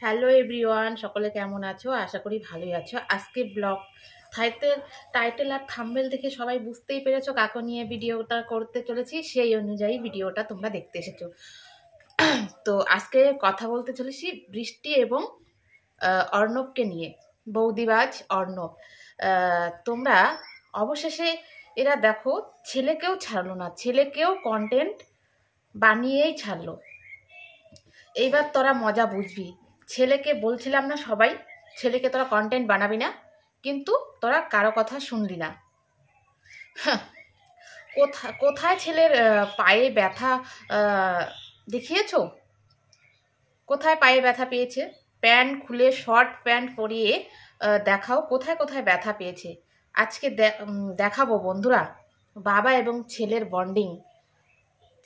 Hello everyone, সকলে কেমন আছো? আশা করি ভালোই আছো। আজকে ব্লগ টাইটেল আর থাম্বনেল দেখে সবাই বুঝতেই পেরেছো কাকে নিয়ে ভিডিওটা করতে চলেছি, সেই অনুযায়ী ভিডিওটা তোমরা দেখতে এসেছো। তো আজকে কথা বলতে চলেছি বৃষ্টি এবং অর্ণবকে নিয়ে। বৌদিবাজ অর্ণব, তোমরা অবশেষে এরা দেখো, ছেলেকেও ছাড়লো না, ছেলেকেও কন্টেন্ট বানিয়েই ছাড়লো। এইবার তোরা মজা বুঝবি। ছেলেকে বলছিলাম না সবাই, ছেলেকে তোরা কন্টেন্ট বানাবি না, কিন্তু তোরা কারো কথা শুনলি না। হাহ, কোথায় ছেলের পায়ে ব্যথা দেখিয়েছো? কোথায় পায়ে ব্যথা পেয়েছে? প্যান্ট খুলে শর্ট প্যান্ট পরিয়ে দেখাও কোথায় কোথায় ব্যথা পেয়েছে। আজকে দেখাবো বন্ধুরা বাবা এবং ছেলের বন্ডিং।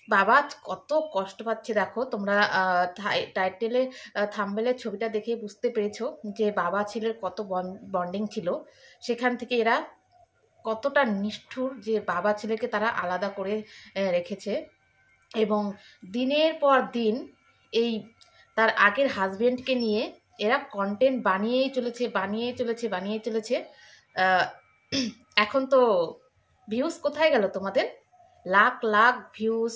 বাবা কত কষ্ট পাচ্ছে দেখো তোমরা, টাইটেলে থাম্বনেলের ছবিটা দেখে বুঝতে পেরেছো যে বাবা ছেলের কত বন্ডিং ছিল। সেখান থেকে এরা কতটা নিষ্ঠুর যে বাবা ছেলেকে তারা আলাদা করে রেখেছে, এবং দিনের পর দিন এই তার আগের হাজবেন্ডকে নিয়ে এরা কন্টেন্ট বানিয়েই চলেছে। আহ, এখন তো ভিউজ কোথায় গেল তোমাদের? লাখ লাখ ভিউজ,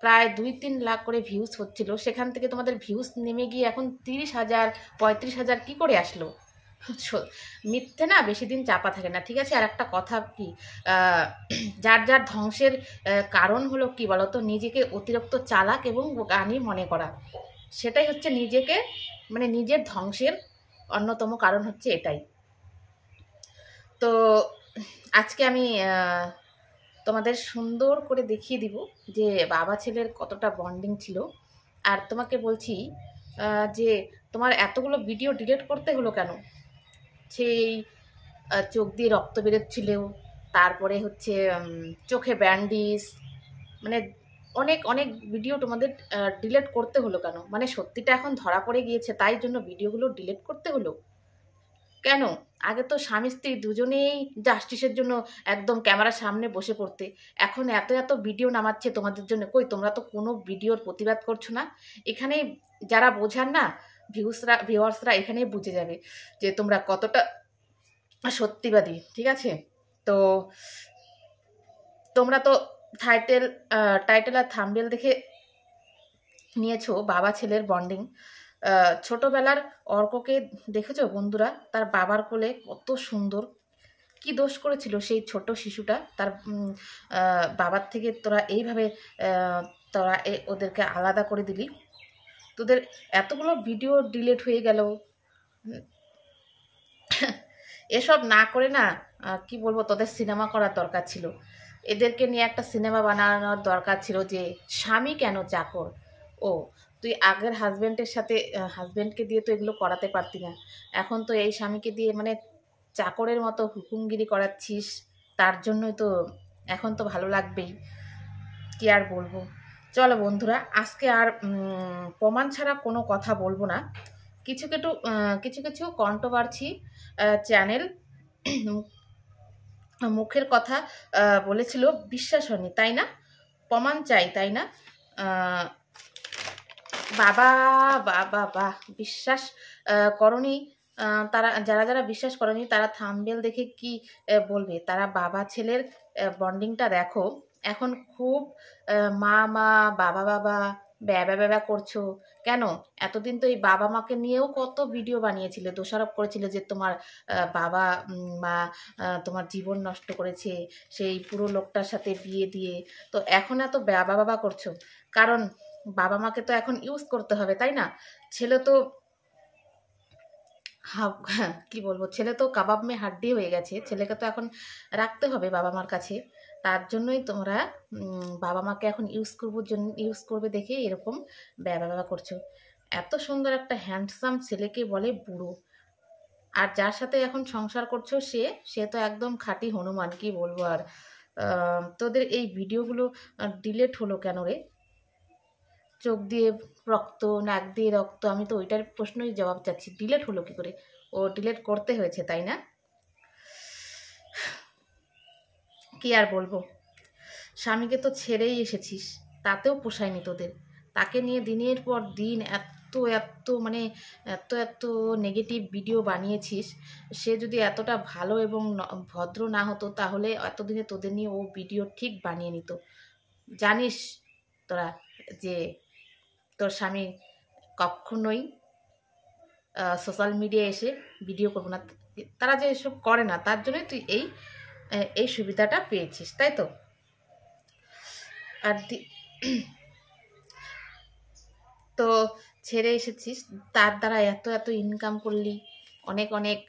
প্রায় 2-3 লাখ করে ভিউজ হচ্ছিল, সেখান থেকে তোমাদের ভিউজ নেমে গিয়ে এখন 30,000 35,000 কি করে আসলো? মিথ্যে না বেশি দিন চাপা থাকে না, ঠিক আছে? আর একটা কথা কি, যার যার ধ্বংসের কারণ হলো কি বলতো, নিজেকে অতিরিক্ত চালাক এবং জ্ঞানী মনে করা। সেটাই হচ্ছে নিজেকে, মানে নিজের ধ্বংসের অন্যতম কারণ হচ্ছে এটাই। তো আজকে আমি তোমাদের সুন্দর করে দেখিয়ে দিব যে বাবা ছেলের কতটা বন্ডিং ছিল। আর তোমাকে বলছি যে তোমার এতগুলো ভিডিও ডিলিট করতে হলো কেন? সেই চোখ দিয়ে রক্ত বেরোচ্ছিল, তারপরে হচ্ছে চোখে ব্যান্ডিজ, মানে অনেক অনেক ভিডিও তোমাদের ডিলিট করতে হলো কেন? মানে সত্যিটা এখন ধরা পড়ে গিয়েছে তাই জন্য ভিডিওগুলো ডিলিট করতে হলো কেন? আগে তো স্বামী স্ত্রী দুজনেই জাস্টিসের জন্য একদম ক্যামেরার সামনে বসে পড়তে। এখন এত এত ভিডিও নামাচ্ছে তোমাদের জন্য, কই তোমরা তো কোনো ভিডিওর প্রতিবাদ করছো না। এখানে যারা বোঝার না, ভিউয়ার্সরা এখানেই বুঝে যাবে যে তোমরা কতটা সত্যিবাদী, ঠিক আছে? তো তোমরা তো টাইটেল টাইটেল আর থাম্বনেল দেখে নিয়েছো বাবা ছেলের বন্ডিং। ছোটবেলার অর্ককে দেখেছো বন্ধুরা? তার বাবার কোলে কত সুন্দর, কি দোষ করেছিল সেই ছোট শিশুটা? তার বাবার থেকে তোরা এইভাবে তোরা ওদেরকে আলাদা করে দিলি। তোদের এতগুলো ভিডিও ডিলিট হয়ে গেল। এসব না করে না, কি বলবো, তোদের সিনেমা করার দরকার ছিল। এদেরকে নিয়ে একটা সিনেমা বানানোর দরকার ছিল যে স্বামী কেন চাকর। ও, তুই আগের হাজব্যান্ডের সাথে, হাজব্যান্ডকে দিয়ে তো এগুলো করাতে পারতি না, এখন তো এই স্বামীকে দিয়ে মানে চাকরের মতো হুকুমগিরি করাচ্ছিস। তার জন্যই তো এখন তো ভালো লাগবেই, কি আর বলবো। চলো বন্ধুরা, আজকে আর প্রমাণ ছাড়া কোনো কথা বলবো না। কিছু কিছু কন্ট্রোভার্সি চ্যানেল মুখের কথা বলেছিল, বিশ্বাস হয়নি তাই না? প্রমাণ চাই তাই না? আহ, বাবা বাবা বাহ, বিশ্বাস করনি। তারা যারা যারা বিশ্বাস করেনি তারা থাম্বনেল দেখে কি বলবে? তারা বাবা ছেলের বন্ডিংটা দেখো। এখন খুব মা মা বাবা বাবা ব্যাবা ব্যাবা করছো কেন? এতদিন তো এই বাবা মাকে নিয়েও কত ভিডিও বানিয়েছিলে, দোষারোপ করেছিলে যে তোমার বাবা মা তোমার জীবন নষ্ট করেছে সেই পুরো লোকটার সাথে বিয়ে দিয়ে। তো এখন এত বাবা বাবা করছো কারণ বাবা মাকে তো এখন ইউজ করতে হবে তাই না? ছেলে তো কি বলবো, ছেলে তো কাবাব মে হাড্ডি হয়ে গেছে, ছেলেকে তো এখন রাখতে হবে বাবা মার কাছে। তার জন্যই তোমরা বাবা মাকে এখন ইউজ করবে দেখে এরকম ব্যবহার করছো। এত সুন্দর একটা হ্যান্ডসাম ছেলেকে বলে বুড়ো, আর যার সাথে এখন সংসার করছো সে সে তো একদম খাঁটি হনুমান, কি বলবো আর। তোদের এই ভিডিওগুলো ডিলেট হলো কেন রে? চোখ দিয়ে রক্ত, নাক দিয়ে রক্ত, আমি তো ওইটার প্রশ্নই জবাব চাচ্ছি, ডিলেট হলো কি করে? ও ডিলেট করতে হয়েছে তাই না? কি আর বলবো। স্বামীকে তো ছেড়েই এসেছিস, তাতেও পোষায়নি তোদের। তাকে নিয়ে দিনের পর দিন এত মানে এত নেগেটিভ ভিডিও বানিয়েছিস, সে যদি এতটা ভালো এবং ভদ্র না হতো তাহলে এতদিনে তোদের নিয়ে ও ভিডিও ঠিক বানিয়ে নিত। জানিস তোরা যে তোর স্বামী কখনোই সোশ্যাল মিডিয়ায় এসে ভিডিও করবো না, তারা যে এসব করে না, তার জন্যই তুই এই সুবিধাটা পেয়েছিস, তাই তো? আর তো ছেড়ে এসেছিস, তার দ্বারা এত ইনকাম করলি, অনেক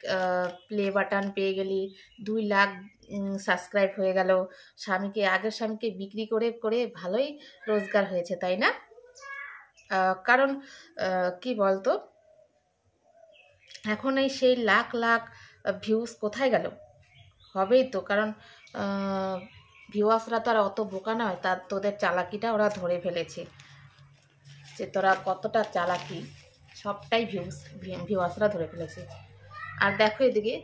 প্লে বাটন পেয়ে গেলি, 2 লাখ সাবস্ক্রাইব হয়ে গেল, আগের স্বামীকে বিক্রি করে করে ভালোই রোজগার হয়েছে, তাই না? কারণ কি বলতো, এখন এই সেই লাখ লাখ ভিউজ কোথায় গেল? হবেই তো, কারণ ভিউয়ার্সরা তো আর অত বোকা নয়, তোদের চালাকিটা ওরা ধরে ফেলেছে যে তোরা কতটা চালাকি, সবটাই ভিউয়ার্সরা ধরে ফেলেছে। আর দেখো এদিকে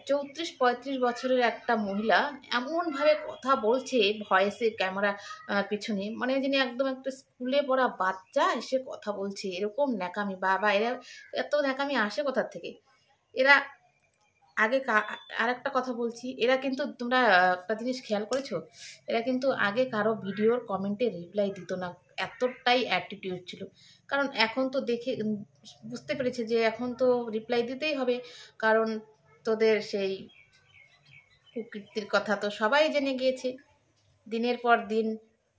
34-35 বছরের একটা মহিলা এমনভাবে কথা বলছে ভয়েসে, ক্যামেরা পিছনে, মানে যিনি একদম একটা স্কুলে পড়া বাচ্চা এসে কথা বলছে, এরকম ন্যাকামি। বাবা, এরা এত ন্যাকামি আসে কোথার থেকে? এরা আগে আর একটা কথা বলছি, এরা কিন্তু, তোমরা একটা জিনিস খেয়াল করেছো, এরা কিন্তু আগে কারো ভিডিওর কমেন্টে রিপ্লাই দিত না, এতটাই অ্যাটিটিউড ছিল। কারণ এখন তো দেখে বুঝতে পেরেছে যে এখন তো রিপ্লাই দিতেই হবে, কারণ তোদের সেই কুকীর্তির কথা তো সবাই জেনে গিয়েছে। দিনের পর দিন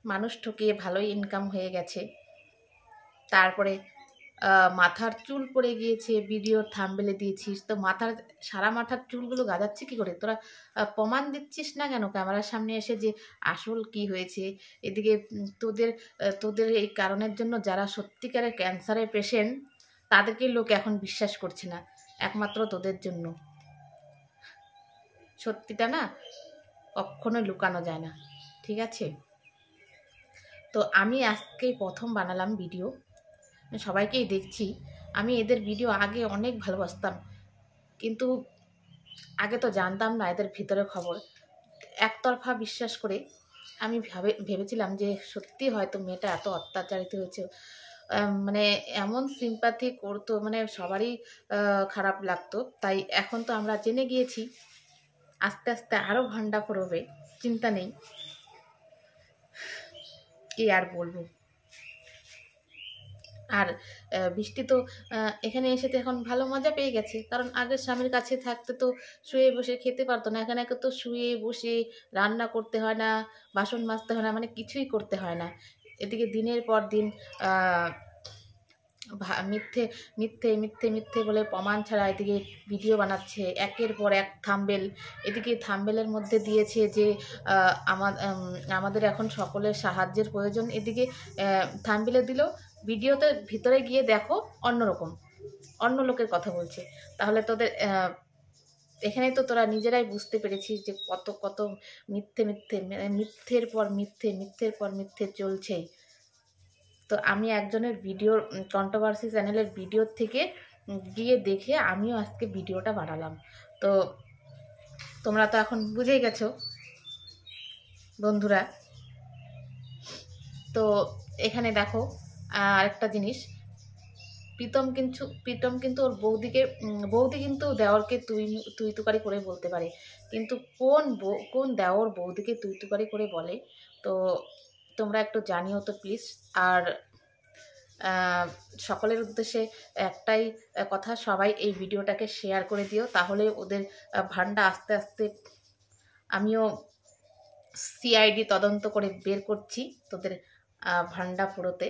মানুষ ঠকিয়ে ভালোই ইনকাম হয়ে গেছে। তারপরে মাথার চুল পড়ে গিয়েছে, ভিডিও থাম্বনেলে দিয়েছিস, তো সারা মাথার চুলগুলো গাজাচ্ছে কি করে? তোরা প্রমাণ দিচ্ছিস না কেন ক্যামেরার সামনে এসে যে আসল কি হয়েছে? এদিকে তোদের এই কারণের জন্য যারা সত্যিকারের ক্যান্সারের পেশেন্ট, তাদেরকে লোক এখন বিশ্বাস করছে না, একমাত্র তোদের জন্য। সত্যিটা না কখনো লুকানো যায় না, ঠিক আছে? তো আমি আজকেই প্রথম বানালাম ভিডিও, সবাইকেই দেখছি। আমি এদের ভিডিও আগে অনেক ভালোবাসতাম, কিন্তু আগে তো জানতাম না এদের ভিতরের খবর। একতরফা বিশ্বাস করে আমি ভেবেছিলাম যে সত্যি হয়তো মেয়েটা এত অত্যাচারিত হয়েছে, মানে এমন সিম্প্যাথি করতো, মানে সবারই খারাপ লাগতো। তাই এখন তো আমরা জেনে গিয়েছি, আস্তে আস্তে আরও ভান্ডা পড়বে, চিন্তা নেই। কি আর বলবো। আর বৃষ্টি তো এখানে এসে তো এখন ভালো মজা পেয়ে গেছে, কারণ আগের স্বামীর কাছে থাকতে তো শুয়ে বসে খেতে পারতো না, এখানে তো শুয়ে বসে রান্না করতে হয় না, বাসন মাজতে হয় না, মানে কিছুই করতে হয় না। এদিকে দিনের পর দিন মিথ্যে মিথ্যে মিথ্যে মিথ্যে বলে প্রমাণ ছাড়া এদিকে ভিডিও বানাচ্ছে, একের পর এক থাম্বেল। এদিকে থাম্বেলের মধ্যে দিয়েছে যে আমাদের এখন সকলের সাহায্যের প্রয়োজন, এদিকে থাম্বেলে দিল, ভিডিওতে ভিতরে গিয়ে দেখো অন্যরকম, অন্য লোকের কথা বলছে। তাহলে তোদের এখানে তো তোরা নিজেরাই বুঝতে পেরেছিস যে কত মিথ্যে মিথ্যে, মিথ্যের পর মিথ্যে, মিথ্যের পর মিথ্যে চলছেই। তো আমি একজনের ভিডিওর কন্ট্রোভার্সি চ্যানেলের ভিডিও থেকে গিয়ে দেখে আমিও আজকে ভিডিওটা বানালাম। তো তোমরা তো এখন বুঝেই গেছো বন্ধুরা। তো এখানে দেখো আরেকটা জিনিস, প্রীতম কিন্তু ওর বৌদি কিন্তু দেওরকে তুই তুকারি করে বলতে পারে, কিন্তু কোন দেওর বৌদিকে তুই তুকারি করে বলে? তো তোমরা একটু জানিও তো প্লিজ। আর সকলের উদ্দেশ্যে একটাই কথা, সবাই এই ভিডিওটাকে শেয়ার করে দিও, তাহলে ওদের ভান্ডা আস্তে আস্তে, আমিও সিআইডি তদন্ত করে বের করছি তোদের ভান্ডা ফুরোতে।